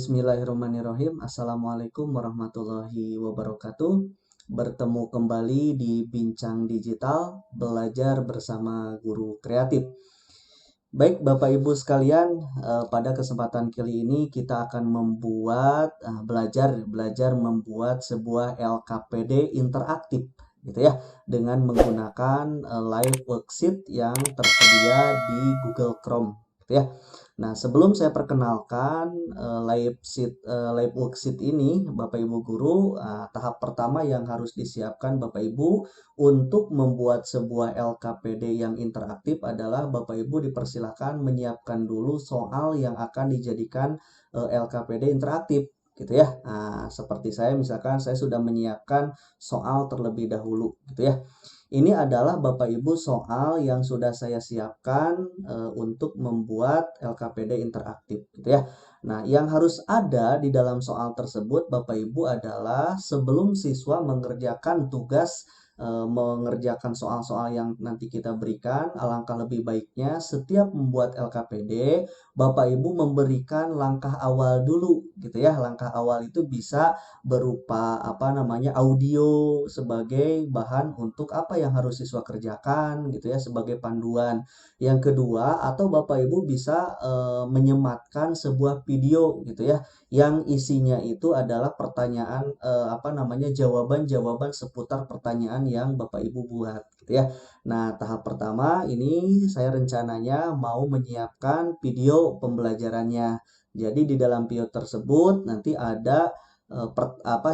Bismillahirrahmanirrahim. Assalamualaikum warahmatullahi wabarakatuh. Bertemu kembali di Bincang Digital, belajar bersama guru kreatif. Baik Bapak Ibu sekalian, pada kesempatan kali ini kita akan belajar membuat sebuah LKPD interaktif gitu ya, dengan menggunakan live worksheet yang tersedia di Google Chrome gitu ya. Nah, sebelum saya perkenalkan live worksheet ini, Bapak Ibu guru, tahap pertama yang harus disiapkan Bapak Ibu untuk membuat sebuah LKPD yang interaktif adalah Bapak Ibu dipersilakan menyiapkan dulu soal yang akan dijadikan LKPD interaktif gitu ya. Nah, seperti saya misalkan saya sudah menyiapkan soal terlebih dahulu gitu ya. Ini adalah Bapak Ibu soal yang sudah saya siapkan untuk membuat LKPD interaktif gitu ya. Nah, yang harus ada di dalam soal tersebut Bapak Ibu adalah sebelum siswa mengerjakan soal-soal yang nanti kita berikan, alangkah lebih baiknya setiap membuat LKPD, Bapak Ibu memberikan langkah awal dulu gitu ya. Langkah awal itu bisa berupa audio sebagai bahan untuk apa yang harus siswa kerjakan gitu ya, sebagai panduan. Yang kedua, atau Bapak Ibu bisa menyematkan sebuah video gitu ya, yang isinya itu adalah pertanyaan jawaban-jawaban seputar pertanyaan yang Bapak Ibu buat gitu ya. Nah, tahap pertama ini saya rencananya mau menyiapkan video pembelajarannya. Jadi di dalam video tersebut nanti ada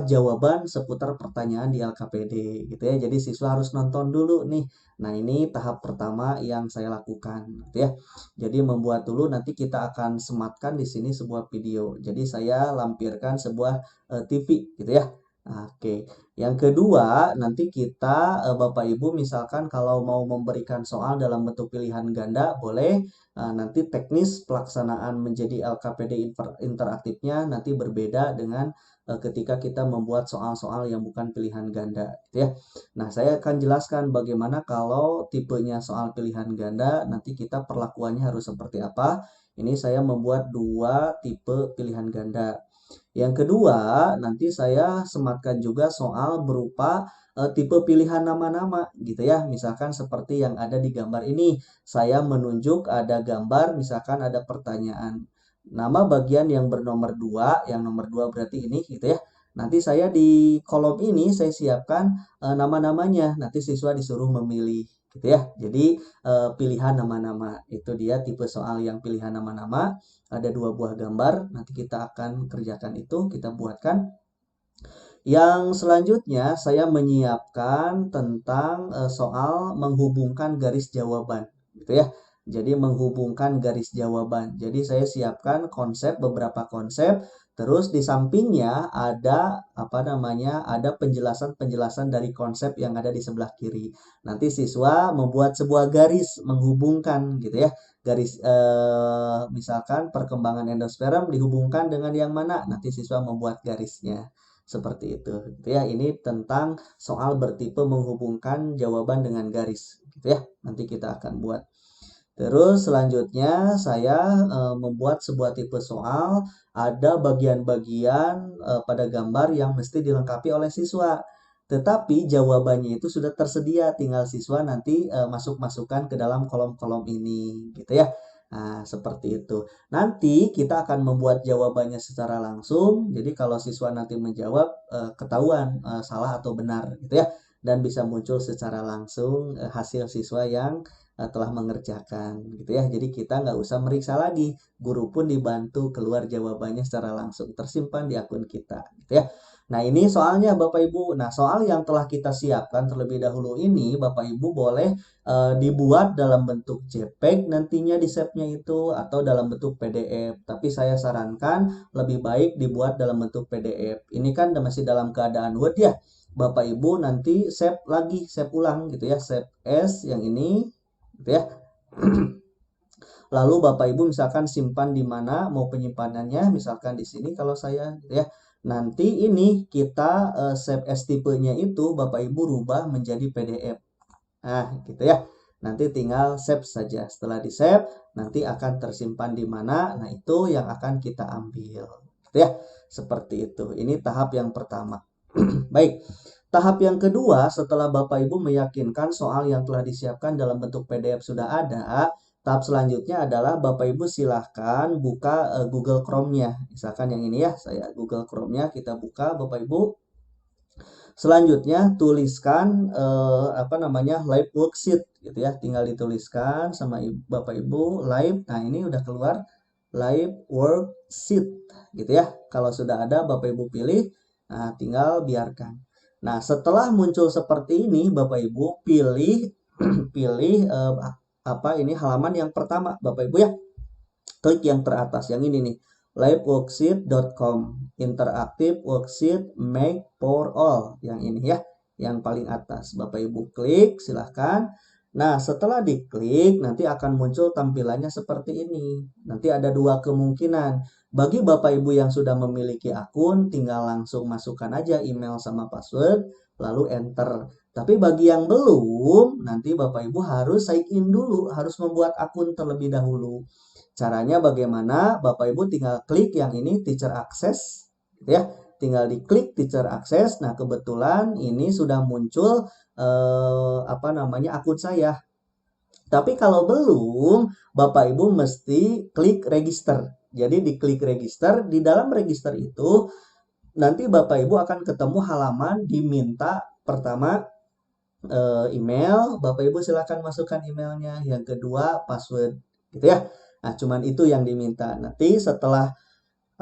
jawaban seputar pertanyaan di LKPD gitu ya. Jadi siswa harus nonton dulu nih. Nah, ini tahap pertama yang saya lakukan gitu ya. Jadi membuat dulu, nanti kita akan sematkan di sini sebuah video. Jadi saya lampirkan sebuah TV gitu ya. Oke. Yang kedua, nanti kita Bapak Ibu misalkan kalau mau memberikan soal dalam bentuk pilihan ganda boleh. Nanti teknis pelaksanaan menjadi LKPD interaktifnya nanti berbeda dengan ketika kita membuat soal-soal yang bukan pilihan ganda gitu ya. Nah, saya akan jelaskan bagaimana kalau tipenya soal pilihan ganda, nanti kita perlakuannya harus seperti apa. Ini saya membuat dua tipe pilihan ganda. Yang kedua, nanti saya sematkan juga soal berupa tipe pilihan nama-nama gitu ya. Misalkan seperti yang ada di gambar ini. Saya menunjuk ada gambar, misalkan ada pertanyaan. Nama bagian yang bernomor 2, yang nomor 2 berarti ini gitu ya. Nanti saya di kolom ini saya siapkan nama-namanya. Nanti siswa disuruh memilih gitu ya. Jadi pilihan nama-nama. Itu dia tipe soal yang pilihan nama-nama. Ada 2 buah gambar. Nanti kita akan kerjakan itu, kita buatkan. Yang selanjutnya saya menyiapkan tentang soal menghubungkan garis jawaban gitu ya. Jadi menghubungkan garis jawaban. Jadi saya siapkan beberapa konsep, terus di sampingnya ada ada penjelasan-penjelasan dari konsep yang ada di sebelah kiri. Nanti siswa membuat sebuah garis menghubungkan gitu ya. Garis misalkan perkembangan endosperm dihubungkan dengan yang mana? Nanti siswa membuat garisnya. Seperti itu gitu ya. Ini tentang soal bertipe menghubungkan jawaban dengan garis gitu ya. Nanti kita akan buat. Terus selanjutnya saya membuat sebuah tipe soal, ada bagian-bagian pada gambar yang mesti dilengkapi oleh siswa. Tetapi jawabannya itu sudah tersedia, tinggal siswa nanti masuk-masukkan ke dalam kolom-kolom ini gitu ya. Nah, seperti itu. Nanti kita akan membuat jawabannya secara langsung. Jadi kalau siswa nanti menjawab ketahuan salah atau benar gitu ya. Dan bisa muncul secara langsung hasil siswa yang telah mengerjakan gitu ya. Jadi kita nggak usah meriksa lagi. Guru pun dibantu keluar jawabannya secara langsung, tersimpan di akun kita gitu ya. Nah, ini soalnya Bapak Ibu. Nah, soal yang telah kita siapkan terlebih dahulu ini Bapak Ibu boleh dibuat dalam bentuk JPEG nantinya di save-nya itu, atau dalam bentuk PDF. Tapi saya sarankan lebih baik dibuat dalam bentuk PDF. Ini kan masih dalam keadaan Word ya. Bapak Ibu nanti save ulang gitu ya. Save as yang ini gitu ya. Lalu Bapak Ibu misalkan simpan di mana mau penyimpanannya, misalkan di sini kalau saya gitu ya. Nanti ini kita save as tipenya itu Bapak Ibu rubah menjadi PDF. Nah, gitu ya. Nanti tinggal save saja. Setelah di-save, nanti akan tersimpan di mana. Nah, itu yang akan kita ambil. gitu ya. Seperti itu. Ini tahap yang pertama. Baik. Tahap yang kedua, setelah Bapak Ibu meyakinkan soal yang telah disiapkan dalam bentuk PDF sudah ada, tahap selanjutnya adalah Bapak Ibu silahkan buka Google Chrome-nya. Misalkan yang ini ya, saya Google Chrome-nya kita buka Bapak Ibu. Selanjutnya tuliskan live worksheet gitu ya. Tinggal dituliskan sama Bapak Ibu live. Nah, ini udah keluar live worksheet gitu ya. Kalau sudah ada Bapak Ibu pilih, nah tinggal biarkan. Nah, setelah muncul seperti ini, Bapak Ibu pilih pilih halaman yang pertama, Bapak Ibu ya. Klik yang teratas, yang ini nih. liveworksheet.com interaktif worksheet make for all. Yang ini ya, yang paling atas. Bapak Ibu klik, silahkan. Nah, setelah diklik, nanti akan muncul tampilannya seperti ini. Nanti ada dua kemungkinan. Bagi Bapak Ibu yang sudah memiliki akun, tinggal langsung masukkan aja email sama password, lalu enter. Tapi bagi yang belum, nanti Bapak Ibu harus sign in dulu, harus membuat akun terlebih dahulu. Caranya bagaimana? Bapak Ibu tinggal klik yang ini Teacher Access, gitu ya. Tinggal diklik Teacher Access. Nah, kebetulan ini sudah muncul akun saya. Tapi kalau belum, Bapak Ibu mesti klik register. Jadi diklik register, di dalam register itu nanti Bapak Ibu akan ketemu halaman diminta pertama email. Bapak Ibu silakan masukkan emailnya. Yang kedua password, gitu ya. Nah, cuman itu yang diminta. Nanti setelah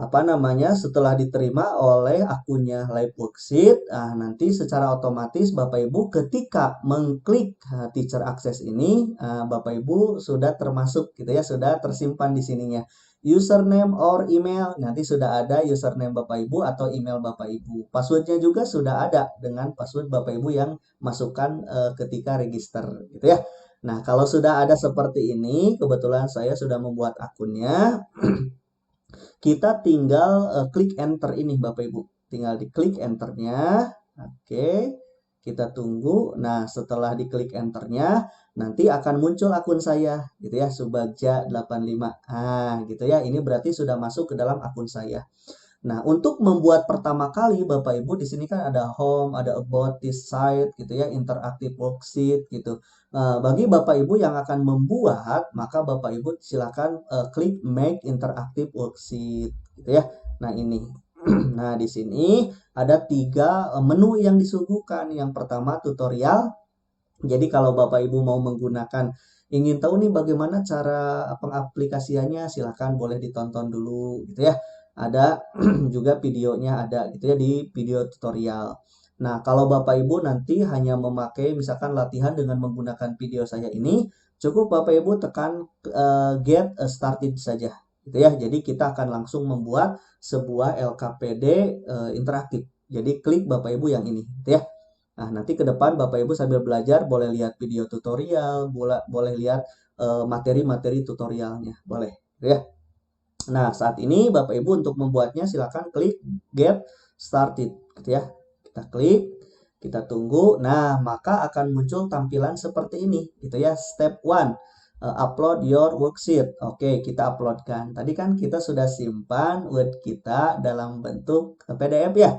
setelah diterima oleh akunnya Live Worksheet, nanti secara otomatis Bapak Ibu ketika mengklik Teacher Access ini, Bapak Ibu sudah termasuk gitu ya, sudah tersimpan di sininya. Username or email, nanti sudah ada username Bapak Ibu atau email Bapak Ibu. Passwordnya juga sudah ada dengan password Bapak Ibu yang masukkan ketika register gitu ya. Nah, kalau sudah ada seperti ini, kebetulan saya sudah membuat akunnya. Kita tinggal klik enter ini Bapak Ibu. Tinggal diklik enternya. Oke. Kita tunggu. Nah, setelah diklik enternya, nanti akan muncul akun saya gitu ya, Subagja85. Nah, gitu ya. Ini berarti sudah masuk ke dalam akun saya. Nah, untuk membuat pertama kali Bapak Ibu di sini kan ada home, ada about this site gitu ya, interactive worksheet gitu. Bagi Bapak Ibu yang akan membuat, maka Bapak Ibu silakan klik make interactive worksheet gitu ya. Nah, ini. Nah, di sini ada 3 menu yang disuguhkan. Yang pertama tutorial. Jadi kalau Bapak Ibu mau menggunakan ingin tahu nih bagaimana cara pengaplikasiannya, silakan boleh ditonton dulu gitu ya. Ada juga videonya ada gitu ya di video tutorial. Nah, kalau Bapak Ibu nanti hanya memakai misalkan latihan dengan menggunakan video saya ini, cukup Bapak Ibu tekan get started saja gitu ya. Jadi kita akan langsung membuat sebuah LKPD interaktif. Jadi klik Bapak Ibu yang ini gitu ya. Nah, nanti ke depan Bapak Ibu sambil belajar boleh lihat video tutorial, boleh lihat materi-materi tutorialnya, boleh gitu ya. Nah, saat ini Bapak Ibu untuk membuatnya silakan klik get started gitu ya. Kita klik, kita tunggu. Nah, maka akan muncul tampilan seperti ini gitu ya. Step 1, upload your worksheet. Oke, kita uploadkan. Tadi kan kita sudah simpan Word kita dalam bentuk PDF ya.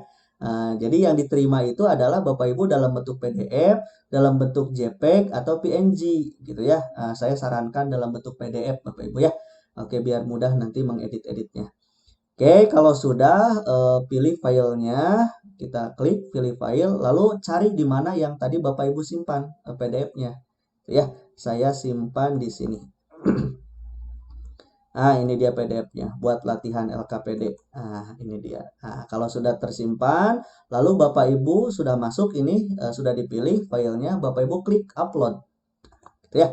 Jadi yang diterima itu adalah Bapak Ibu dalam bentuk PDF, dalam bentuk JPEG atau PNG gitu ya. Saya sarankan dalam bentuk PDF Bapak Ibu ya. Oke, biar mudah nanti mengedit-editnya. Oke, kalau sudah pilih filenya, kita klik pilih file, lalu cari di mana yang tadi Bapak Ibu simpan PDF-nya. Ya, saya simpan di sini. Nah, ini dia PDF-nya buat latihan LKPD. Nah, ini dia. Nah, kalau sudah tersimpan, lalu Bapak Ibu sudah masuk ini, sudah dipilih filenya, Bapak Ibu klik upload. Gitu ya.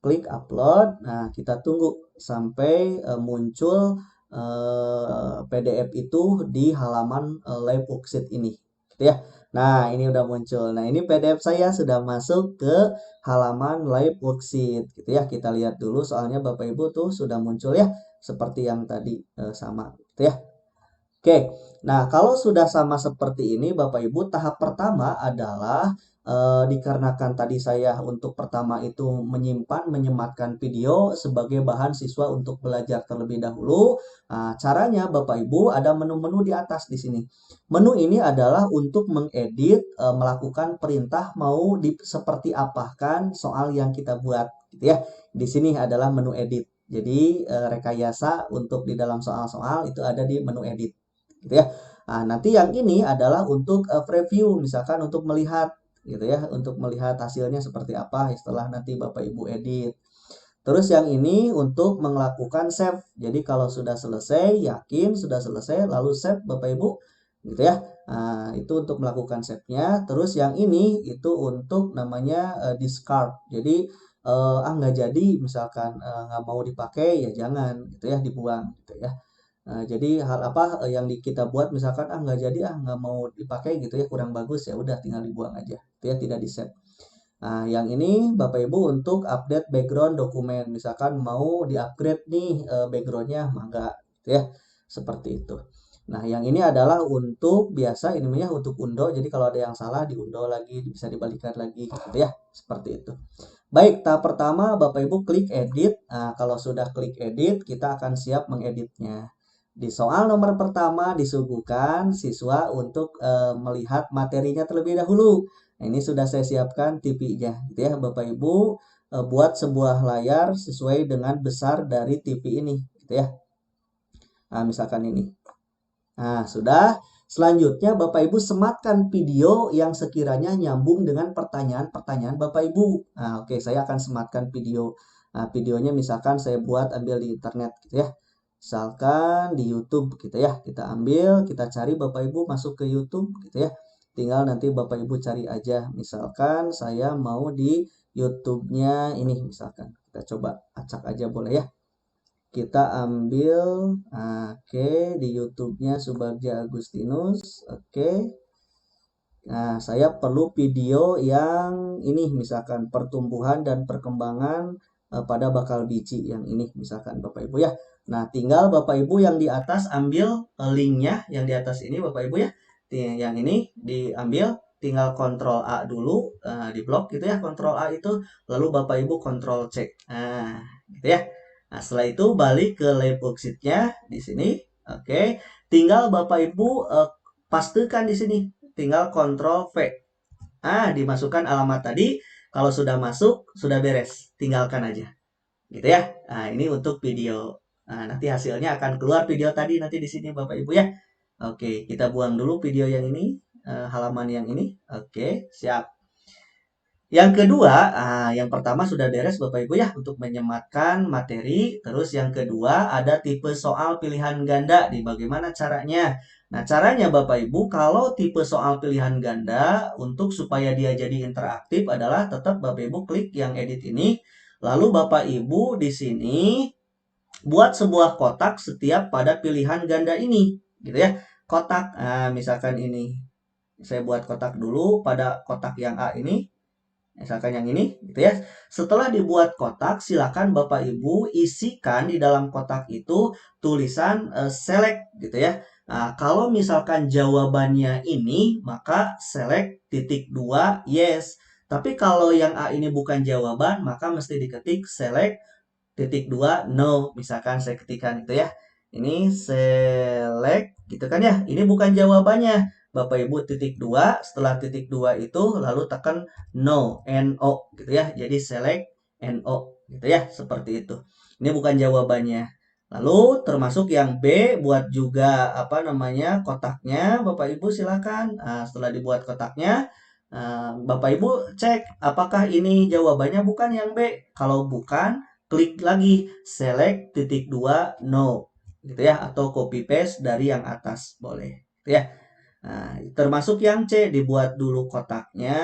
Klik upload. Nah, kita tunggu sampai muncul PDF itu di halaman live worksheet ini. Gitu ya. Nah, ini udah muncul. Nah, ini PDF saya sudah masuk ke halaman live worksheet gitu ya. Kita lihat dulu soalnya Bapak Ibu tuh sudah muncul ya seperti yang tadi sama gitu ya. Oke, nah kalau sudah sama seperti ini Bapak Ibu, tahap pertama adalah dikarenakan tadi saya untuk pertama itu menyimpan, menyematkan video sebagai bahan siswa untuk belajar terlebih dahulu. Nah, caranya Bapak Ibu ada menu-menu di atas di sini. Menu ini adalah untuk mengedit, melakukan perintah mau seperti apakan soal yang kita buat, gitu ya. Di sini adalah menu edit. Jadi rekayasa untuk di dalam soal-soal itu ada di menu edit gitu ya. Nah, nanti yang ini adalah untuk preview, misalkan untuk melihat gitu ya, untuk melihat hasilnya seperti apa setelah nanti Bapak Ibu edit. Terus yang ini untuk melakukan save. Jadi kalau sudah selesai, yakin sudah selesai, lalu save Bapak Ibu gitu ya. Nah, itu untuk melakukan save-nya. Terus yang ini itu untuk namanya discard. Jadi nggak jadi misalkan nggak mau dipakai ya jangan gitu ya, dibuang gitu ya. Nah, jadi hal apa yang kita buat misalkan nggak jadi nggak mau dipakai gitu ya kurang bagus ya udah tinggal dibuang aja itu ya tidak di save. Nah, yang ini Bapak Ibu untuk update background dokumen misalkan mau di-upgrade nih backgroundnya mangga gitu ya seperti itu. Nah, yang ini adalah untuk biasa ini namanya untuk undo jadi kalau ada yang salah diundo lagi bisa dibalikan lagi gitu ya seperti itu. Baik, tahap pertama Bapak Ibu klik edit. Nah, kalau sudah klik edit, kita akan siap mengeditnya. Di soal nomor pertama disuguhkan siswa untuk melihat materinya terlebih dahulu. Nah, ini sudah saya siapkan TV-nya, gitu ya, Bapak Ibu. Buat sebuah layar sesuai dengan besar dari TV ini, gitu ya. Nah, misalkan ini. Nah, sudah. Selanjutnya Bapak Ibu sematkan video yang sekiranya nyambung dengan pertanyaan-pertanyaan Bapak Ibu. Nah, oke, saya akan sematkan video. Nah, videonya misalkan saya buat ambil di internet gitu ya. Misalkan di YouTube gitu ya. Kita ambil, kita cari Bapak Ibu masuk ke YouTube gitu ya. Tinggal nanti Bapak Ibu cari aja. Misalkan saya mau di YouTube-nya ini misalkan. Kita coba acak aja boleh ya. Kita ambil, oke, di YouTube-nya Subagja Agustinus, oke. Nah, saya perlu video yang ini, misalkan pertumbuhan dan perkembangan pada bakal biji yang ini, misalkan Bapak Ibu ya. Nah, tinggal Bapak Ibu yang di atas ambil linknya, yang di atas ini Bapak Ibu ya. Yang ini diambil, tinggal Ctrl A dulu, di blok gitu ya, Ctrl A itu, lalu Bapak Ibu Ctrl C. Nah, gitu ya. Nah, setelah itu balik ke lab worksheet-nya di sini. Oke, tinggal Bapak Ibu pastekan di sini. Tinggal Ctrl V. Dimasukkan alamat tadi. Kalau sudah masuk, sudah beres. Tinggalkan aja. Gitu ya. Nah, ini untuk video. Nah, nanti hasilnya akan keluar video tadi nanti di sini Bapak Ibu ya. Oke, kita buang dulu video yang ini, halaman yang ini. Oke, siap. Yang kedua, yang pertama sudah beres Bapak Ibu ya untuk menyematkan materi. Terus yang kedua ada tipe soal pilihan ganda di bagaimana caranya. Nah, caranya Bapak Ibu kalau tipe soal pilihan ganda untuk supaya dia jadi interaktif adalah tetap Bapak Ibu klik yang edit ini. Lalu Bapak Ibu di sini buat sebuah kotak setiap pada pilihan ganda ini, gitu ya. Kotak, misalkan ini saya buat kotak dulu pada kotak yang A ini. Misalkan yang ini, gitu ya. Setelah dibuat kotak, silakan Bapak Ibu isikan di dalam kotak itu tulisan select, gitu ya. Nah, kalau misalkan jawabannya ini, maka select titik 2 yes. Tapi kalau yang A ini bukan jawaban, maka mesti diketik select titik 2 no. Misalkan saya ketikkan itu ya. Ini select, gitu kan ya. Ini bukan jawabannya. Bapak Ibu titik 2, setelah titik 2 itu lalu tekan no, no gitu ya. Jadi select no gitu ya, seperti itu. Ini bukan jawabannya. Lalu termasuk yang B buat juga apa namanya kotaknya, Bapak Ibu silakan. Nah, setelah dibuat kotaknya, Bapak Ibu cek apakah ini jawabannya bukan yang B. Kalau bukan, klik lagi select titik 2 no gitu ya, atau copy paste dari yang atas boleh gitu ya. Nah, termasuk yang C, dibuat dulu kotaknya.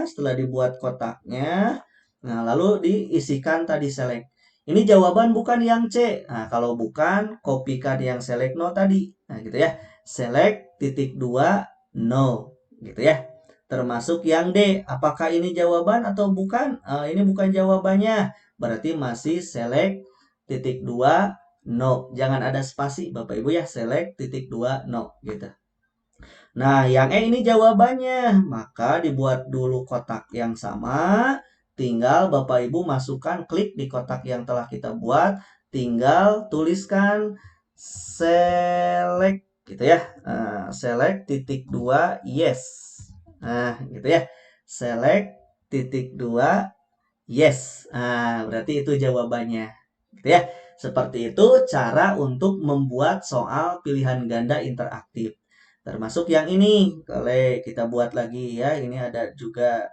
Setelah dibuat kotaknya, nah lalu diisikan tadi select. Ini jawaban bukan yang C. Nah, kalau bukan, kopikan yang select no tadi. Nah, gitu ya. Select titik 2 no, gitu ya. Termasuk yang D, apakah ini jawaban atau bukan? Ini bukan jawabannya. Berarti masih select titik 2 no. Jangan ada spasi Bapak Ibu ya, select titik 2 no gitu. Nah, yang E ini jawabannya. Maka dibuat dulu kotak yang sama. Tinggal Bapak Ibu masukkan, klik di kotak yang telah kita buat. Tinggal tuliskan select gitu ya. Select titik 2 yes. Nah, gitu ya. Select titik 2 yes. Nah, berarti itu jawabannya. Gitu ya. Seperti itu cara untuk membuat soal pilihan ganda interaktif. Termasuk yang ini. Boleh kita buat lagi ya. Ini ada juga.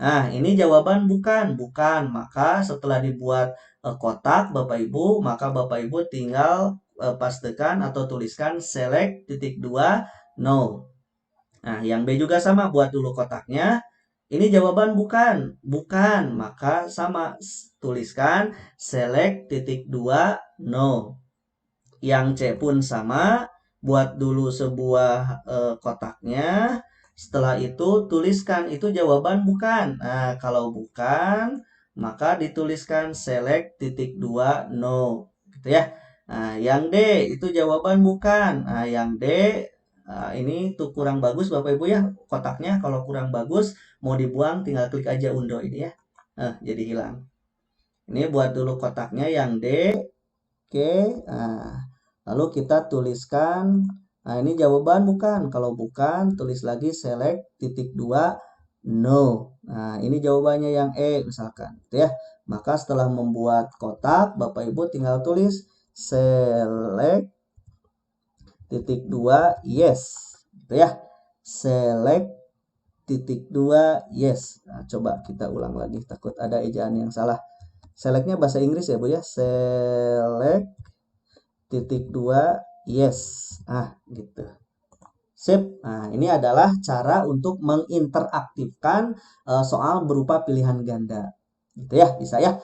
Nah, ini jawaban bukan. Bukan. Maka setelah dibuat kotak Bapak Ibu, maka Bapak Ibu tinggal pastekan atau tuliskan select titik 2 no. Nah, yang B juga sama, buat dulu kotaknya. Ini jawaban bukan, bukan, maka sama, tuliskan select titik 2 no. Yang C pun sama, buat dulu sebuah kotaknya. Setelah itu tuliskan itu jawaban bukan. Nah, kalau bukan, maka dituliskan select titik 2 no, gitu ya. Nah, yang D itu jawaban bukan. Nah, yang D ini tuh kurang bagus Bapak Ibu ya kotaknya. Kalau kurang bagus mau dibuang tinggal klik aja undo ini ya. Jadi hilang. Ini buat dulu kotaknya yang D. Oke. Lalu kita tuliskan. Nah, ini jawaban bukan. Kalau bukan, tulis lagi select titik 2 no. Nah, ini jawabannya yang E misalkan, gitu ya. Maka setelah membuat kotak, Bapak Ibu tinggal tulis select titik 2 yes, gitu ya. Select titik 2 yes. Nah, coba kita ulang lagi, takut ada ejaan yang salah. Selectnya bahasa Inggris ya Bu ya. Select titik 2 yes. Gitu. Sip. Nah, ini adalah cara untuk menginteraktifkan soal berupa pilihan ganda. Gitu ya, bisa ya.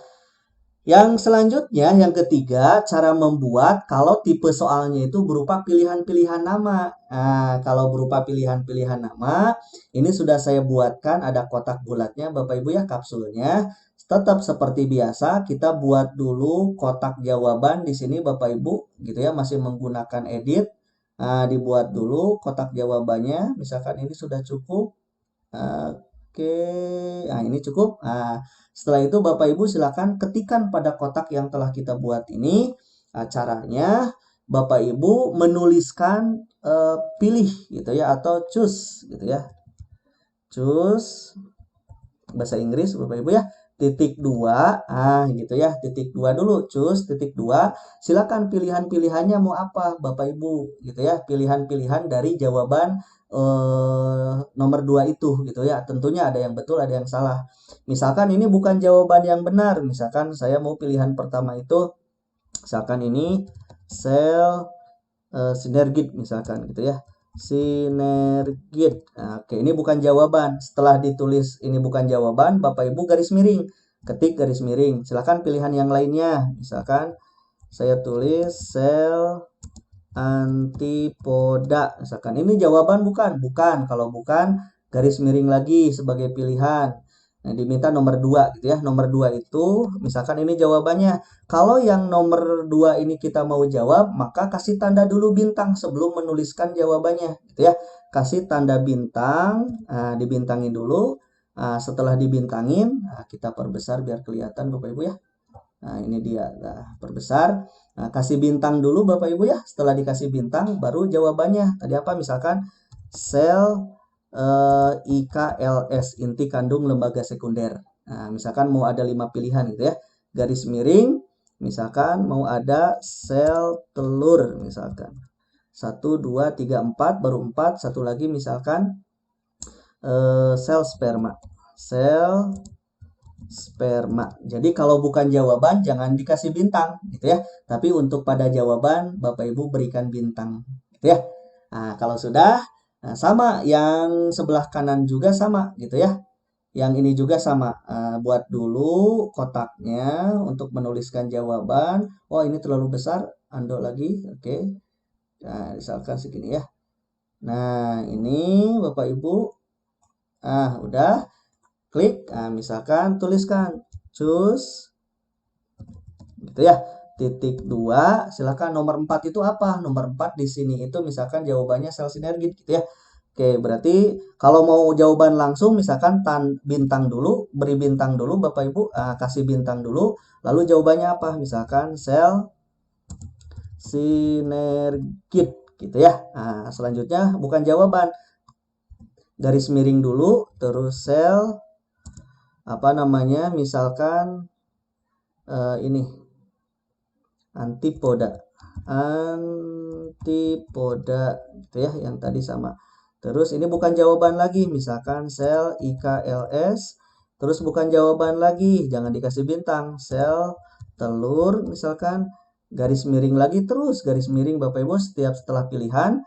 Yang selanjutnya, yang ketiga, cara membuat kalau tipe soalnya itu berupa pilihan-pilihan nama. Nah, kalau berupa pilihan-pilihan nama, ini sudah saya buatkan ada kotak bulatnya Bapak Ibu ya, kapsulnya. Tetap seperti biasa, kita buat dulu kotak jawaban di sini Bapak Ibu, gitu ya, masih menggunakan edit. Nah, dibuat dulu kotak jawabannya, misalkan ini sudah cukup. Oke, nah ini cukup. Nah, setelah itu Bapak Ibu silakan ketikkan pada kotak yang telah kita buat ini. Caranya Bapak Ibu menuliskan pilih gitu ya atau choose gitu ya. Choose bahasa Inggris Bapak Ibu ya. Titik 2, gitu ya. Titik 2 dulu, choose titik 2. Silakan pilihan-pilihannya mau apa Bapak Ibu gitu ya. Pilihan-pilihan dari jawaban nomor 2 itu gitu ya. Tentunya ada yang betul, ada yang salah. Misalkan ini bukan jawaban yang benar. Misalkan saya mau pilihan pertama itu misalkan ini sel sinergit misalkan gitu ya. Sinergit. Nah, oke, ini bukan jawaban. Setelah ditulis ini bukan jawaban, Bapak Ibu garis miring. Ketik garis miring. Silakan pilihan yang lainnya. Misalkan saya tulis sel antipoda. Misalkan ini jawaban bukan? Bukan. Kalau bukan, garis miring lagi sebagai pilihan. Nah, diminta nomor 2 gitu ya. Nomor 2 itu misalkan ini jawabannya. Kalau yang nomor 2 ini kita mau jawab, maka kasih tanda dulu bintang sebelum menuliskan jawabannya gitu ya. Kasih tanda bintang, dibintangin dulu. Setelah dibintangin, kita perbesar biar kelihatan Bapak Ibu ya. Nah, ini dia. Nah, perbesar. Nah, kasih bintang dulu Bapak Ibu ya. Setelah dikasih bintang, baru jawabannya. Tadi apa? Misalkan sel IKLS, inti kandung lembaga sekunder. Nah, misalkan mau ada 5 pilihan gitu ya. Garis miring, misalkan mau ada sel telur misalkan. 1, 2, 3, 4, baru 4. Satu lagi misalkan sel sperma. Sel sperma. Jadi kalau bukan jawaban jangan dikasih bintang gitu ya. Tapi untuk pada jawaban Bapak Ibu berikan bintang gitu ya. Nah, kalau sudah sama yang sebelah kanan juga sama gitu ya. Yang ini juga sama. Buat dulu kotaknya untuk menuliskan jawaban. Oh, ini terlalu besar. Undo lagi. Oke. Nah, misalkan segini ya. Nah, ini Bapak Ibu. Udah. Klik, misalkan tuliskan choose gitu ya. titik 2, silakan nomor 4 itu apa? Nomor 4 di sini itu misalkan jawabannya sel sinergit gitu ya. Oke, berarti kalau mau jawaban langsung misalkan bintang dulu, beri bintang dulu Bapak Ibu, kasih bintang dulu, lalu jawabannya apa? Misalkan sel sinergit gitu ya. Nah, selanjutnya bukan jawaban, garis miring dulu, terus sel apa namanya? Misalkan ini antipoda gitu ya, yang tadi sama. Terus ini bukan jawaban lagi, misalkan sel IKLS, terus bukan jawaban lagi, jangan dikasih bintang, sel telur misalkan, garis miring lagi, terus garis miring Bapak Ibu setiap setelah pilihan,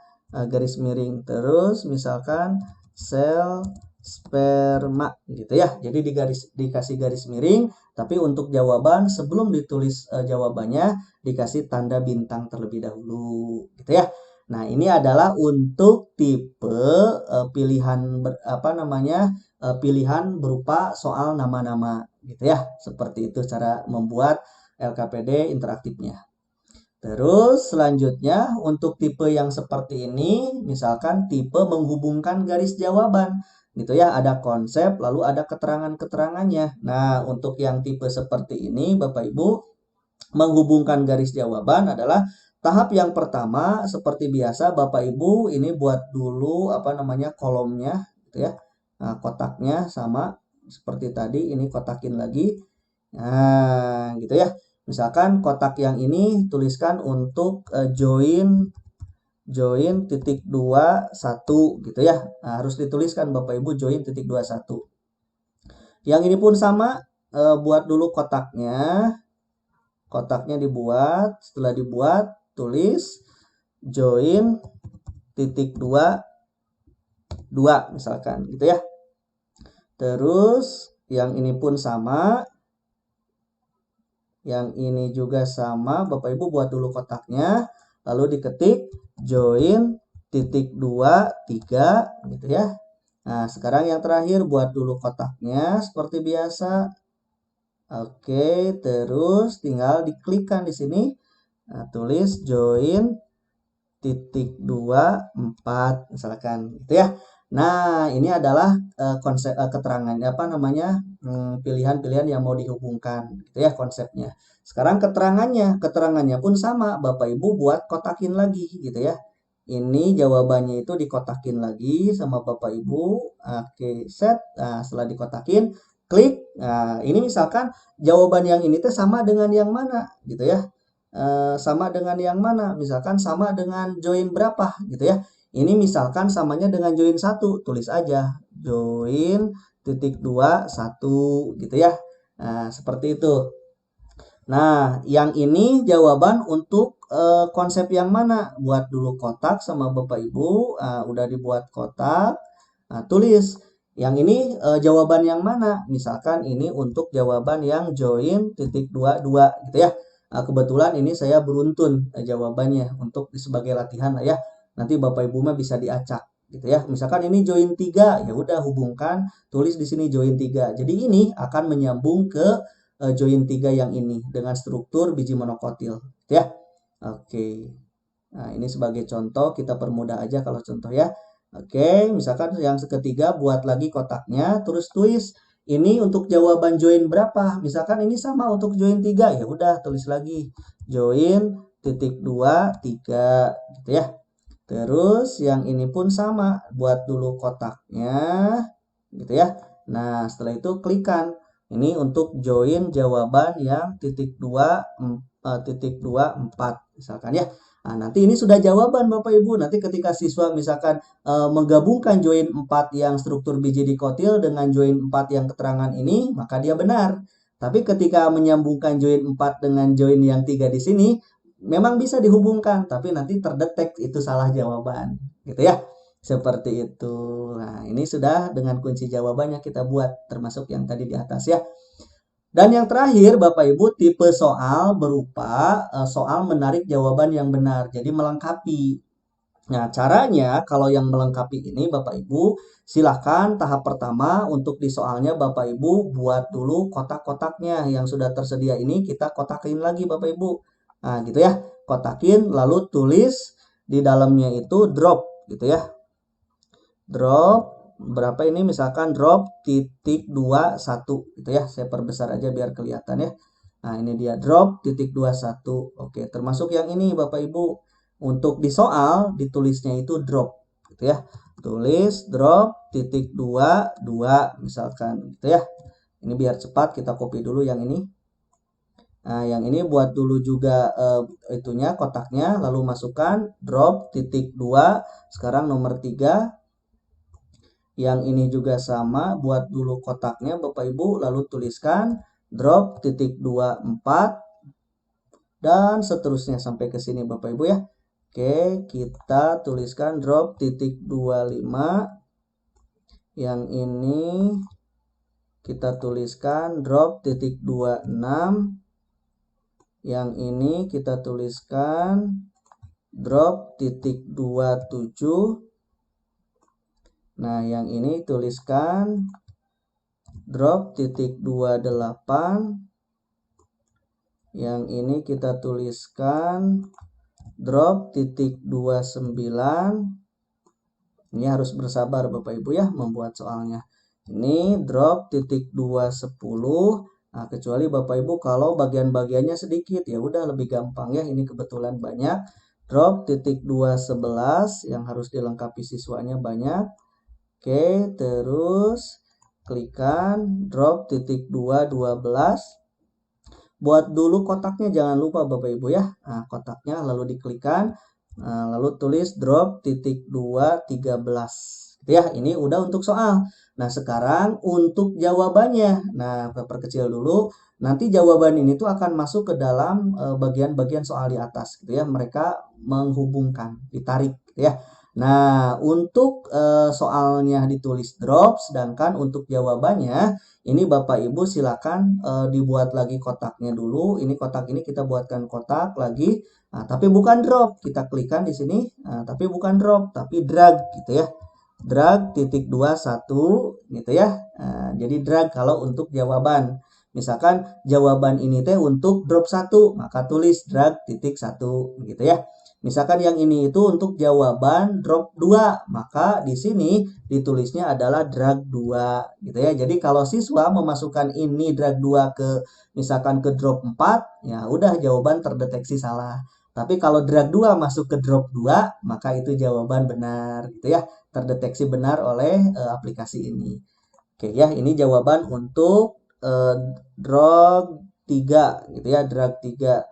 garis miring terus misalkan sel sperma gitu ya. Jadi dikasih garis miring, tapi untuk jawaban sebelum ditulis jawabannya dikasih tanda bintang terlebih dahulu gitu ya. Nah, ini adalah untuk tipe pilihan berupa soal nama-nama gitu ya. Seperti itu cara membuat LKPD interaktifnya. Terus selanjutnya untuk tipe yang seperti ini, misalkan tipe menghubungkan garis jawaban gitu ya, ada konsep lalu ada keterangan-keterangannya. Nah, untuk yang tipe seperti ini Bapak Ibu, menghubungkan garis jawaban adalah tahap yang pertama. Seperti biasa Bapak Ibu ini buat dulu kolomnya gitu ya. Nah, kotaknya sama seperti tadi, ini kotakin lagi. Nah, gitu ya. Misalkan kotak yang ini tuliskan untuk join titik 21 gitu ya. Nah, harus dituliskan Bapak Ibu join titik 21. Yang ini pun sama, buat dulu kotaknya. Kotaknya dibuat, setelah dibuat tulis join titik 2 misalkan gitu ya. Terus yang ini pun sama, yang ini juga sama, Bapak Ibu buat dulu kotaknya, lalu diketik join titik 23 gitu ya. Nah, sekarang yang terakhir buat dulu kotaknya seperti biasa. Oke, terus tinggal diklikkan di sini. Nah, tulis join titik 24 misalkan gitu ya. Nah, ini adalah konsep keterangan pilihan-pilihan yang mau dihubungkan gitu ya konsepnya. Sekarang keterangannya pun sama, Bapak Ibu buat kotakin lagi gitu ya. Ini jawabannya itu dikotakin lagi sama Bapak Ibu. Oke, set. Nah, setelah dikotakin, klik. Nah, ini misalkan jawaban yang ini tuh sama dengan yang mana gitu ya. Sama dengan yang mana? Misalkan sama dengan join berapa gitu ya. Ini misalkan samanya dengan join 1, tulis aja join titik 21 gitu ya. Nah, seperti itu. Nah, yang ini jawaban untuk konsep yang mana? Buat dulu kotak sama Bapak Ibu. Udah dibuat kotak. Nah, tulis. Yang ini jawaban yang mana? Misalkan ini untuk jawaban yang join titik 22 gitu ya. Kebetulan ini saya beruntun jawabannya untuk sebagai latihan lah ya. Nanti Bapak Ibu mah bisa diacak gitu ya. Misalkan ini join 3, ya udah hubungkan, tulis di sini join 3. Jadi ini akan menyambung ke join 3 yang ini dengan struktur biji monokotil gitu ya. Oke. Nah, ini sebagai contoh, kita permudah aja kalau contoh ya. Oke, misalkan yang ketiga buat lagi kotaknya, terus tulis ini untuk jawaban join berapa? Misalkan ini sama untuk join 3, ya udah tulis lagi join titik 23 gitu ya. Terus yang ini pun sama, buat dulu kotaknya gitu ya. Nah, setelah itu klikkan. Ini untuk join jawaban yang titik 24 misalkan ya. Nah, nanti ini sudah jawaban Bapak Ibu. Nanti ketika siswa misalkan menggabungkan join 4 yang struktur biji dikotil dengan join 4 yang keterangan ini, maka dia benar. Tapi ketika menyambungkan join 4 dengan join yang 3 di sini, memang bisa dihubungkan, tapi nanti terdetek itu salah jawaban. Gitu ya. Seperti itu. Nah, ini sudah dengan kunci jawabannya kita buat, termasuk yang tadi di atas ya. Dan yang terakhir Bapak Ibu, tipe soal berupa soal menarik jawaban yang benar. Jadi melengkapi. Nah, caranya kalau yang melengkapi ini Bapak Ibu, silahkan tahap pertama untuk di soalnya Bapak Ibu buat dulu kotak-kotaknya yang sudah tersedia ini kita kotakin lagi Bapak Ibu. Nah, gitu ya. Kotakin lalu tulis di dalamnya itu drop gitu ya. Drop berapa ini, misalkan drop titik 21 gitu ya. Saya perbesar aja biar kelihatan ya. Nah, ini dia drop titik 21. Oke, termasuk yang ini Bapak Ibu. Untuk di soal ditulisnya itu drop gitu ya. Tulis drop titik 22 misalkan gitu ya. Ini biar cepat kita copy dulu yang ini. Nah, yang ini buat dulu juga itunya kotaknya, lalu masukkan drop titik 2. Sekarang nomor 3. Yang ini juga sama, buat dulu kotaknya Bapak Ibu, lalu tuliskan drop titik 24 dan seterusnya sampai ke sini Bapak Ibu ya. Oke, kita tuliskan drop titik 25. Yang ini kita tuliskan drop titik 26. Yang ini kita tuliskan drop titik 27. Nah, yang ini tuliskan drop titik 28. Yang ini kita tuliskan drop titik 29. Ini harus bersabar Bapak Ibu ya membuat soalnya. Ini drop titik 210. Nah, kecuali Bapak Ibu kalau bagian-bagiannya sedikit, ya udah lebih gampang ya. Ini kebetulan banyak. Drop titik 211 yang harus dilengkapi siswanya banyak. Oke, terus klikkan drop titik 212. Buat dulu kotaknya jangan lupa Bapak Ibu ya. Nah, kotaknya lalu diklikkan. Nah, lalu tulis drop titik 213 gitu ya. Ini udah untuk soal. Nah, sekarang untuk jawabannya. Nah, kita perkecil dulu. Nanti jawaban ini tuh akan masuk ke dalam bagian-bagian soal di atas gitu ya. Mereka menghubungkan, ditarik gitu ya. Nah, untuk soalnya ditulis drop, sedangkan untuk jawabannya ini Bapak Ibu silakan dibuat lagi kotaknya dulu. Ini kotak ini kita buatkan kotak lagi. Nah, tapi bukan drop. Kita klikkan di sini. Nah, tapi bukan drop, tapi drag gitu ya. Drag titik 21 gitu ya. Nah, jadi drag kalau untuk jawaban. Misalkan jawaban ini teh untuk drop 1, maka tulis drag titik 1 gitu ya. Misalkan yang ini itu untuk jawaban drop 2, maka di sini ditulisnya adalah drag 2 gitu ya. Jadi kalau siswa memasukkan ini drag 2 ke misalkan ke drop 4, ya udah jawaban terdeteksi salah. Tapi kalau drag 2 masuk ke drop 2, maka itu jawaban benar gitu ya. Terdeteksi benar oleh aplikasi ini. Oke ya, ini jawaban untuk drag 3 gitu ya, drag 3.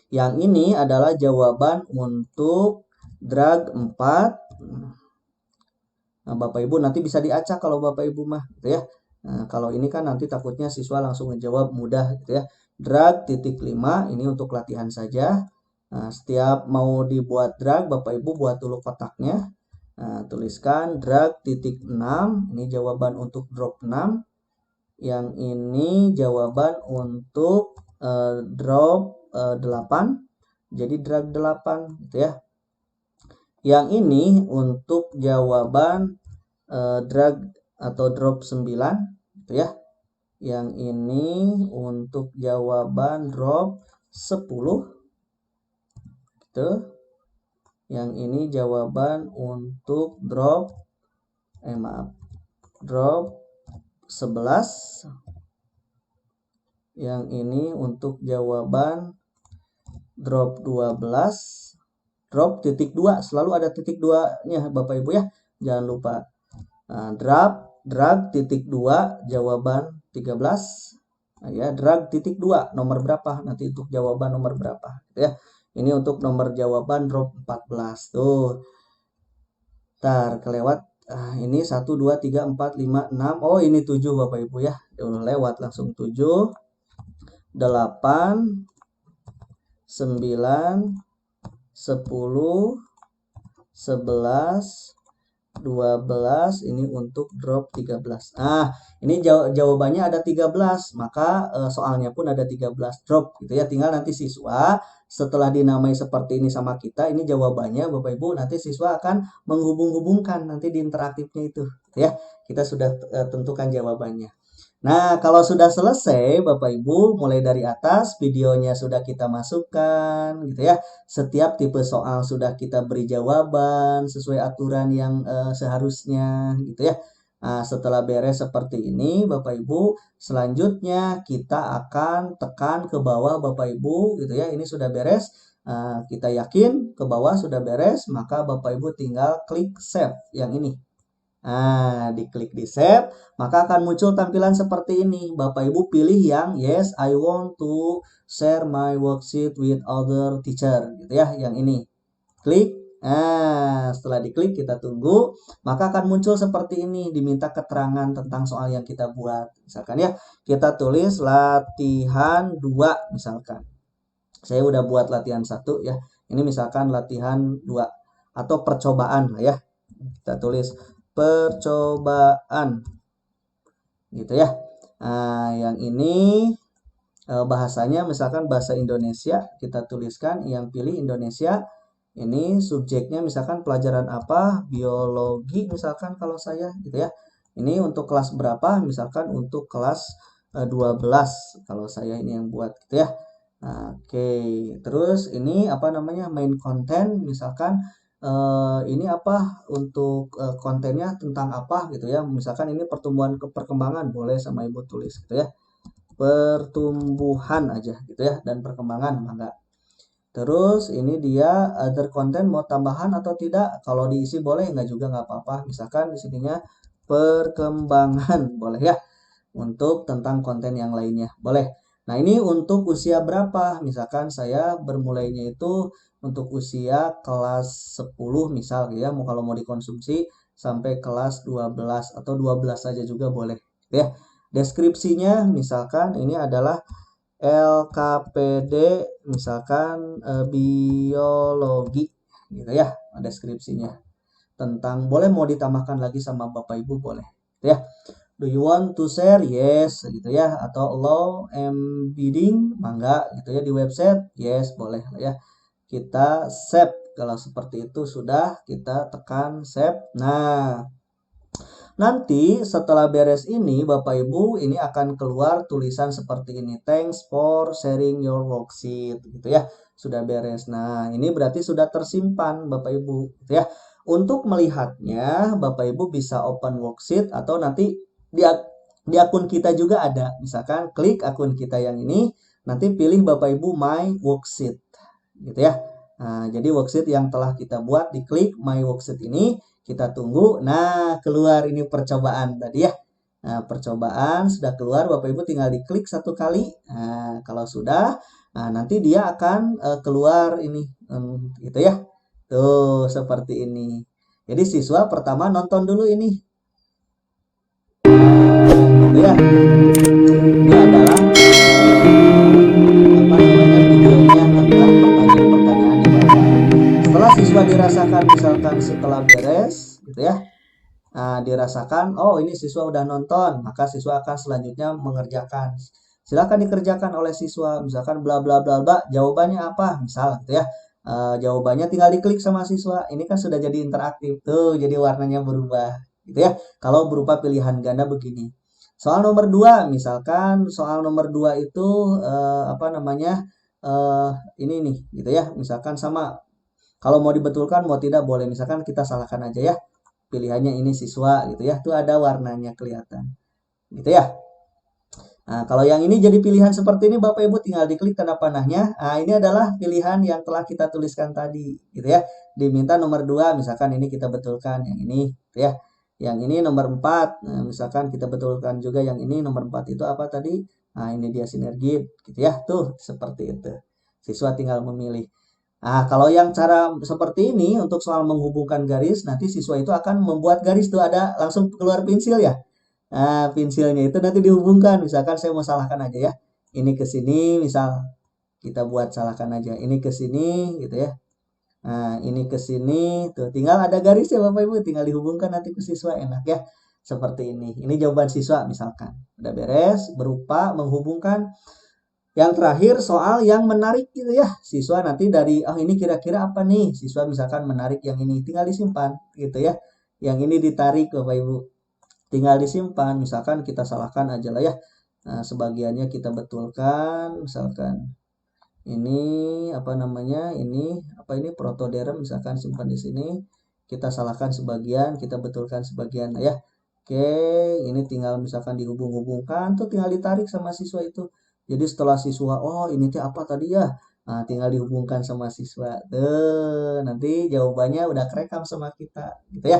Yang ini adalah jawaban untuk drag 4. Nah, Bapak Ibu nanti bisa diacak kalau Bapak Ibu mah gitu ya. Nah, kalau ini kan nanti takutnya siswa langsung menjawab mudah gitu ya. Drag titik 5 ini untuk latihan saja. Nah, setiap mau dibuat drag Bapak Ibu buat dulu kotaknya. Nah, tuliskan drag titik 6. Ini jawaban untuk drop 6. Yang ini jawaban untuk drop 8. Jadi drag 8 gitu ya. Yang ini untuk jawaban drag atau drop 9 gitu ya. Yang ini untuk jawaban drop 10 gitu. Yang ini jawaban untuk drop drop 11. Yang ini untuk jawaban drop 12. Drop titik 2, selalu ada titik 2 nya Bapak Ibu ya, jangan lupa. Nah, drag titik 2 jawaban 13. Nah, ya, drag titik 2 nomor berapa, nanti untuk jawaban nomor berapa ya. Ini untuk nomor jawaban drop 14 tuh. Ntar kelewat. Ini 1 2 3 4 5 6. Oh, ini 7 Bapak Ibu ya. Udah lewat langsung 7. 8 9 10 11 12. Ini untuk drop 13. Ini jawabannya ada 13, maka soalnya pun ada 13 drop gitu ya. Tinggal nanti siswa setelah dinamai seperti ini sama kita, ini jawabannya Bapak Ibu, nanti siswa akan menghubung-hubungkan nanti di interaktifnya itu gitu ya. Kita sudah tentukan jawabannya. Nah, kalau sudah selesai, Bapak Ibu, mulai dari atas, videonya sudah kita masukkan, gitu ya. Setiap tipe soal sudah kita beri jawaban sesuai aturan yang seharusnya, gitu ya. Nah, setelah beres seperti ini, Bapak Ibu, selanjutnya kita akan tekan ke bawah, Bapak Ibu, gitu ya. Ini sudah beres. Kita yakin ke bawah sudah beres, maka Bapak Ibu tinggal klik save yang ini. Nah, diklik di save, maka akan muncul tampilan seperti ini. Bapak Ibu pilih yang yes, I want to share my worksheet with other teacher, gitu ya, yang ini. Klik. Nah, setelah diklik kita tunggu, maka akan muncul seperti ini, diminta keterangan tentang soal yang kita buat. Misalkan ya, kita tulis latihan 2 misalkan. Saya udah buat latihan 1 ya. Ini misalkan latihan 2 atau percobaan lah ya. Kita tulis percobaan gitu ya. Nah, yang ini bahasanya misalkan bahasa Indonesia, kita tuliskan yang pilih Indonesia. Ini subjeknya misalkan pelajaran apa, biologi misalkan kalau saya gitu ya. Ini untuk kelas berapa, misalkan untuk kelas 12 kalau saya ini yang buat gitu ya. Oke, terus ini apa namanya, main konten misalkan ini apa untuk kontennya tentang apa gitu ya, misalkan ini pertumbuhan perkembangan, boleh sama ibu tulis gitu ya, pertumbuhan aja gitu ya, dan perkembangan mangga. Terus ini dia other content, mau tambahan atau tidak, kalau diisi boleh, nggak juga nggak apa-apa, misalkan di sininya perkembangan boleh ya, untuk tentang konten yang lainnya boleh. Nah, ini untuk usia berapa? Misalkan saya bermulainya itu untuk usia kelas 10 misal ya, kalau mau dikonsumsi sampai kelas 12 atau 12 saja juga boleh ya. Deskripsinya misalkan ini adalah LKPD misalkan biologi gitu ya, deskripsinya tentang, boleh mau ditambahkan lagi sama Bapak Ibu boleh ya. Do you want to share? Yes, gitu ya. Atau allow embedding, mangga gitu ya di website? Yes, boleh ya. Kita save. Kalau seperti itu sudah, kita tekan save. Nah, nanti setelah beres ini, Bapak Ibu, ini akan keluar tulisan seperti ini. Thanks for sharing your worksheet, gitu ya. Sudah beres. Nah, ini berarti sudah tersimpan, Bapak Ibu, gitu ya. Untuk melihatnya, Bapak Ibu bisa open worksheet atau nanti di, di akun kita juga ada. Misalkan klik akun kita yang ini, nanti pilih Bapak Ibu my worksheet, gitu ya. Nah, jadi worksheet yang telah kita buat, diklik my worksheet ini, kita tunggu. Nah, keluar ini percobaan tadi ya. Nah, percobaan sudah keluar, Bapak Ibu tinggal diklik 1 kali. Nah, kalau sudah, nah nanti dia akan keluar ini gitu ya. Tuh, seperti ini. Jadi siswa pertama nonton dulu ini. Gitu ya. Ini adalah apa namanya, videonya tentang pertanyaan-pertanyaan di bawah. Setelah siswa dirasakan misalkan setelah beres gitu ya. Nah, dirasakan, oh ini siswa udah nonton, maka siswa akan selanjutnya mengerjakan. Silakan dikerjakan oleh siswa, misalkan bla bla bla bla, jawabannya apa, misal gitu ya. Jawabannya tinggal diklik sama siswa. Ini kan sudah jadi interaktif tuh, jadi warnanya berubah, gitu ya. Kalau berupa pilihan ganda begini. Soal nomor 2, misalkan soal nomor 2 itu apa namanya? Ini nih, gitu ya. Misalkan sama, kalau mau dibetulkan mau tidak boleh, misalkan kita salahkan aja ya, pilihannya ini siswa gitu ya, tuh ada warnanya kelihatan gitu ya. Nah, kalau yang ini jadi pilihan seperti ini, Bapak Ibu tinggal diklik tanda panahnya. Nah, ini adalah pilihan yang telah kita tuliskan tadi gitu ya. Diminta nomor 2, misalkan ini kita betulkan yang ini gitu ya. Yang ini nomor 4, nah, misalkan kita betulkan juga yang ini nomor 4 itu apa tadi. Nah, ini dia sinergi gitu ya, tuh seperti itu. Siswa tinggal memilih. Nah, kalau yang cara seperti ini untuk soal menghubungkan garis, nanti siswa itu akan membuat garis tuh, ada langsung keluar pensil ya. Nah, pensilnya itu nanti dihubungkan. Misalkan saya mau salahkan aja ya. Ini ke sini, misal kita buat salahkan aja. Ini ke sini gitu ya. Nah, ini ke sini tuh. Tinggal ada garis ya Bapak Ibu, tinggal dihubungkan nanti ke siswa, enak ya. Seperti ini. Ini jawaban siswa misalkan. Udah beres, berupa menghubungkan. Yang terakhir soal yang menarik gitu ya. Siswa nanti dari, oh ini kira-kira apa nih? Siswa misalkan menarik yang ini, tinggal disimpan gitu ya. Yang ini ditarik Bapak Ibu. tinggal disimpan. Misalkan kita salahkan aja lah ya. Nah, sebagiannya kita betulkan, misalkan ini apa namanya? Ini protoderm misalkan simpan di sini. Kita salahkan sebagian, kita betulkan sebagian ya. Oke, ini tinggal misalkan dihubung-hubungkan tuh tinggal ditarik sama siswa itu. Jadi setelah siswa, oh ini teh apa tadi ya? Nah, tinggal dihubungkan sama siswa. Tuh, nanti jawabannya udah kerekam sama kita, gitu ya.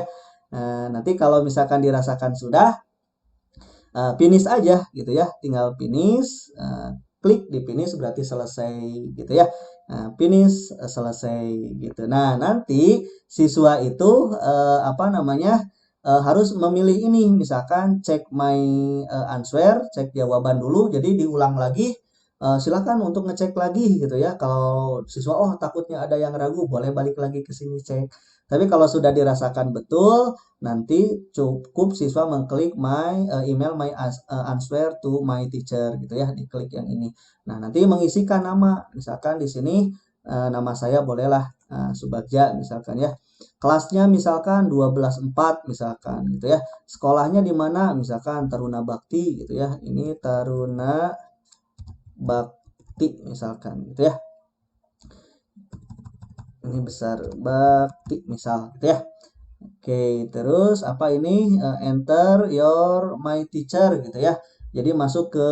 Nah, nanti kalau misalkan dirasakan sudah, finish aja gitu ya, tinggal finish, klik di finish berarti selesai gitu ya. Nah, finish, selesai gitu. Nah, nanti siswa itu apa namanya harus memilih ini, misalkan cek my answer, cek jawaban dulu, jadi diulang lagi. Silakan untuk ngecek lagi gitu ya. Kalau siswa takutnya ada yang ragu, boleh balik lagi ke sini cek. Tapi kalau sudah dirasakan betul, nanti cukup siswa mengklik email my answer to my teacher gitu ya, diklik yang ini. Nah, nanti mengisikan nama, misalkan di sini nama saya bolehlah Subagja misalkan ya. Kelasnya misalkan 12/4 misalkan gitu ya. Sekolahnya di mana? Misalkan Taruna Bakti gitu ya. Ini Taruna Bakti misalkan gitu ya. Ini besar Bakti misal gitu ya. Oke, terus apa ini? Enter your my teacher gitu ya. Jadi masuk ke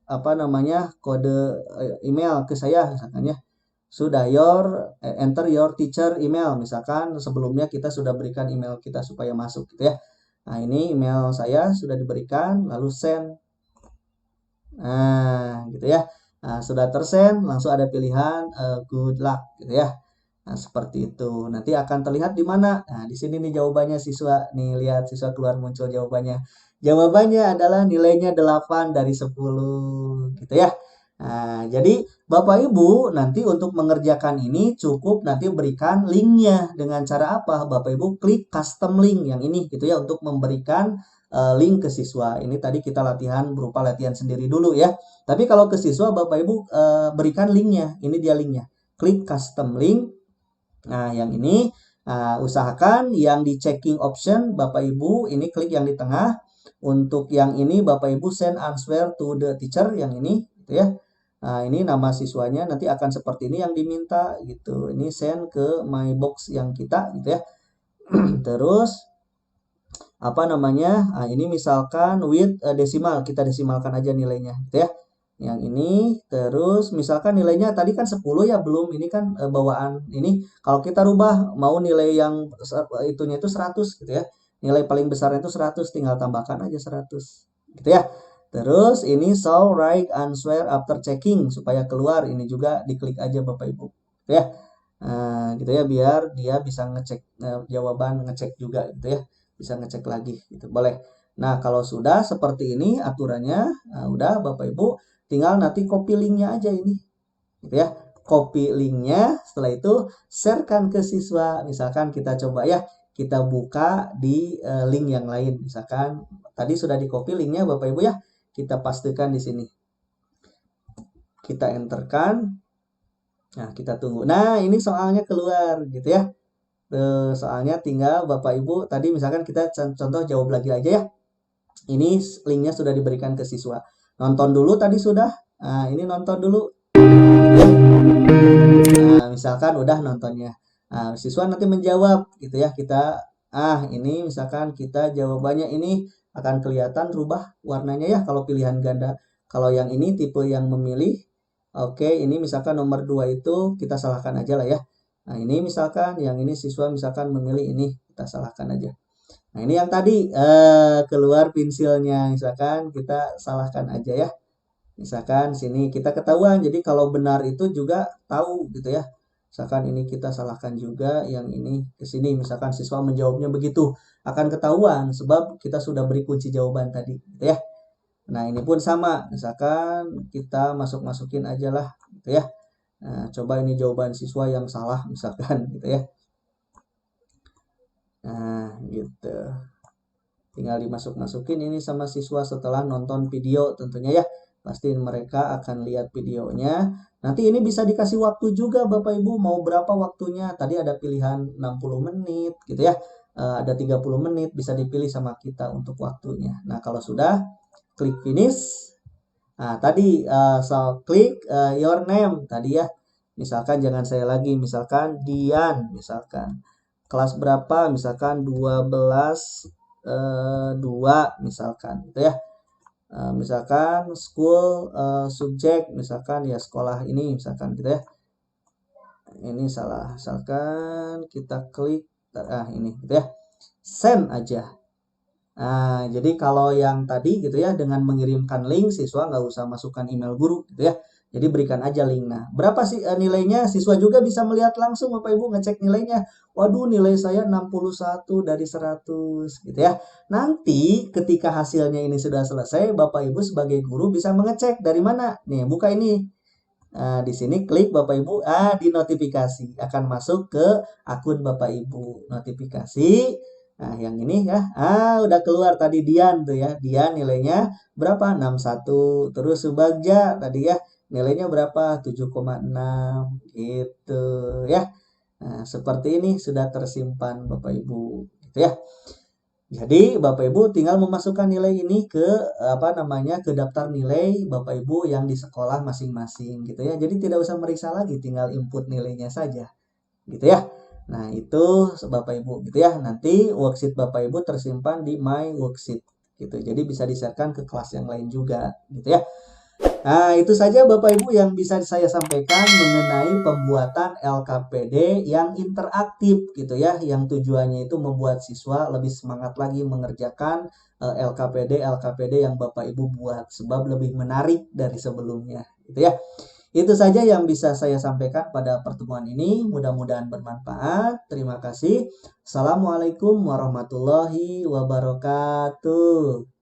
apa namanya? Kode email ke saya misalkan ya. Sudah enter your teacher email misalkan sebelumnya kita sudah berikan email kita supaya masuk gitu ya. Nah, ini email saya sudah diberikan lalu send. Nah, gitu ya. Nah, sudah tersend langsung ada pilihan good luck gitu ya. Nah, seperti itu. Nanti akan terlihat di mana? Nah, di sini nih jawabannya siswa. Nih, lihat siswa keluar muncul jawabannya. Jawabannya adalah nilainya 8 dari 10. Gitu ya. Nah, jadi Bapak Ibu nanti untuk mengerjakan ini cukup nanti berikan linknya. Dengan cara apa? Bapak Ibu klik custom link yang ini gitu ya untuk memberikan link ke siswa. Ini tadi kita latihan berupa latihan sendiri dulu ya. Tapi kalau ke siswa Bapak Ibu berikan linknya. Ini dia linknya. Klik custom link. Nah, yang ini usahakan yang di checking option Bapak Ibu ini klik yang di tengah. Untuk yang ini Bapak Ibu send answer to the teacher yang ini gitu ya. Nah, ini nama siswanya nanti akan seperti ini yang diminta gitu. Ini send ke my box yang kita gitu ya. Terus apa namanya? Nah, ini misalkan with desimal, kita desimalkan aja nilainya gitu ya. Yang ini terus misalkan nilainya tadi kan 10 ya, belum ini kan bawaan ini. Kalau kita rubah mau nilai yang itunya itu 100 gitu ya. Nilai paling besarnya itu 100, tinggal tambahkan aja 100 gitu ya. Terus ini show right answer after checking supaya keluar, ini juga diklik aja Bapak Ibu gitu ya. Gitu ya biar dia bisa ngecek jawaban, ngecek juga gitu ya. Bisa ngecek lagi gitu. Boleh. Nah, kalau sudah seperti ini aturannya, udah Bapak Ibu tinggal nanti copy linknya aja ini gitu ya, copy linknya, setelah itu sharekan ke siswa. Misalkan kita coba ya, kita buka di link yang lain. Misalkan tadi sudah di copy linknya Bapak Ibu ya, kita pastikan di sini, kita enterkan. Nah, kita tunggu. Nah, ini soalnya keluar gitu ya. Soalnya tinggal Bapak Ibu tadi misalkan kita contoh jawab lagi aja ya. Ini linknya sudah diberikan ke siswa. Nonton dulu tadi sudah. Nah, ini nonton dulu. Nah, misalkan udah nontonnya. Nah, siswa nanti menjawab gitu ya. Kita ini misalkan kita jawabannya ini akan kelihatan rubah warnanya ya kalau pilihan ganda. Kalau yang ini tipe yang memilih. Oke, ini misalkan nomor 2 itu kita salahkan aja lah ya. Nah, ini misalkan yang ini siswa misalkan memilih ini, kita salahkan aja. Nah, ini yang tadi keluar pensilnya, misalkan kita salahkan aja ya. Misalkan sini kita ketahuan, jadi kalau benar itu juga tahu gitu ya. Misalkan ini kita salahkan juga, yang ini ke sini, misalkan siswa menjawabnya begitu, akan ketahuan sebab kita sudah beri kunci jawaban tadi gitu ya. Nah, ini pun sama, misalkan kita masukin aja lah gitu ya. Nah, coba ini jawaban siswa yang salah misalkan gitu ya. Nah, gitu. Tinggal dimasukin ini sama siswa setelah nonton video tentunya ya. Pasti mereka akan lihat videonya. Nanti ini bisa dikasih waktu juga Bapak Ibu mau berapa waktunya. Tadi ada pilihan 60 menit gitu ya. ada 30 menit, bisa dipilih sama kita untuk waktunya. Nah, kalau sudah, klik finish. Nah, tadi so klik your name tadi ya. Misalkan jangan saya lagi, misalkan Dian, misalkan. Kelas berapa? Misalkan 12 2 misalkan gitu ya. Misalkan school subjek misalkan ya sekolah ini misalkan gitu ya. Ini salah, misalkan kita klik ini gitu ya. Send aja. Nah, jadi kalau yang tadi gitu ya, dengan mengirimkan link, siswa nggak usah masukkan email guru gitu ya. Jadi berikan aja link. Nah, berapa sih nilainya? Siswa juga bisa melihat langsung Bapak Ibu ngecek nilainya. Waduh, nilai saya 61 dari 100 gitu ya. Nanti ketika hasilnya ini sudah selesai, Bapak Ibu sebagai guru bisa mengecek dari mana? Nih, buka ini. Nah, di sini klik Bapak Ibu, di notifikasi. Akan masuk ke akun Bapak Ibu. Notifikasi. Nah, yang ini ya. Udah keluar tadi Dian tuh ya. Dian nilainya berapa? 61. Terus Subagja tadi ya. Nilainya berapa? 7,6 gitu ya. Nah, seperti ini sudah tersimpan Bapak Ibu gitu ya. Jadi Bapak Ibu tinggal memasukkan nilai ini ke ke daftar nilai Bapak Ibu yang di sekolah masing-masing gitu ya. Jadi tidak usah meriksa lagi, tinggal input nilainya saja gitu ya. Nah, itu Bapak Ibu gitu ya. Nanti worksheet Bapak Ibu tersimpan di My Worksheet gitu. Jadi bisa di-share-kan ke kelas yang lain juga gitu ya. Nah, itu saja Bapak Ibu yang bisa saya sampaikan mengenai pembuatan LKPD yang interaktif gitu ya, yang tujuannya itu membuat siswa lebih semangat lagi mengerjakan LKPD yang Bapak Ibu buat sebab lebih menarik dari sebelumnya gitu ya. Itu saja yang bisa saya sampaikan pada pertemuan ini. Mudah-mudahan bermanfaat. Terima kasih. Assalamualaikum warahmatullahi wabarakatuh.